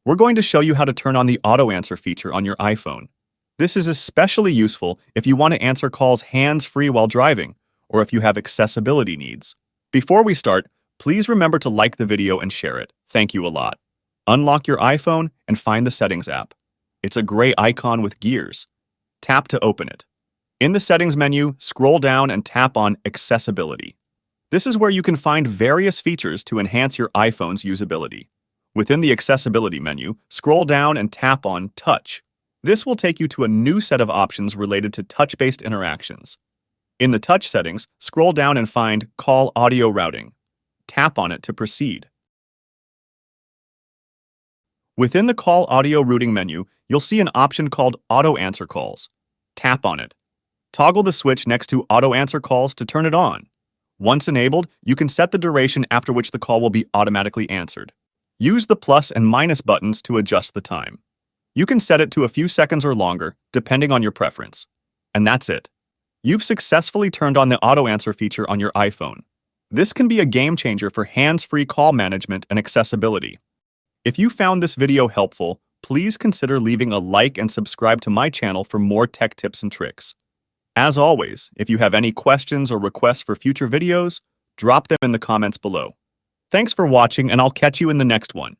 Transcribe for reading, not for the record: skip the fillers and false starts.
We're going to show you how to turn on the auto answer feature on your iPhone. This is especially useful if you want to answer calls hands-free while driving, or if you have accessibility needs. Before we start, please remember to like the video and share it. Thank you a lot. Unlock your iPhone and find the Settings app. It's a gray icon with gears. Tap to open it. In the Settings menu, scroll down and tap on Accessibility. This is where you can find various features to enhance your iPhone's usability. Within the Accessibility menu, scroll down and tap on Touch. This will take you to a new set of options related to touch-based interactions. In the Touch settings, scroll down and find Call Audio Routing. Tap on it to proceed. Within the Call Audio Routing menu, you'll see an option called Auto Answer Calls. Tap on it. Toggle the switch next to Auto Answer Calls to turn it on. Once enabled, you can set the duration after which the call will be automatically answered. Use the plus and minus buttons to adjust the time. You can set it to a few seconds or longer, depending on your preference. And that's it. You've successfully turned on the auto answer feature on your iPhone. This can be a game changer for hands-free call management and accessibility. If you found this video helpful, please consider leaving a like and subscribe to my channel for more tech tips and tricks. As always, if you have any questions or requests for future videos, drop them in the comments below. Thanks for watching, and I'll catch you in the next one.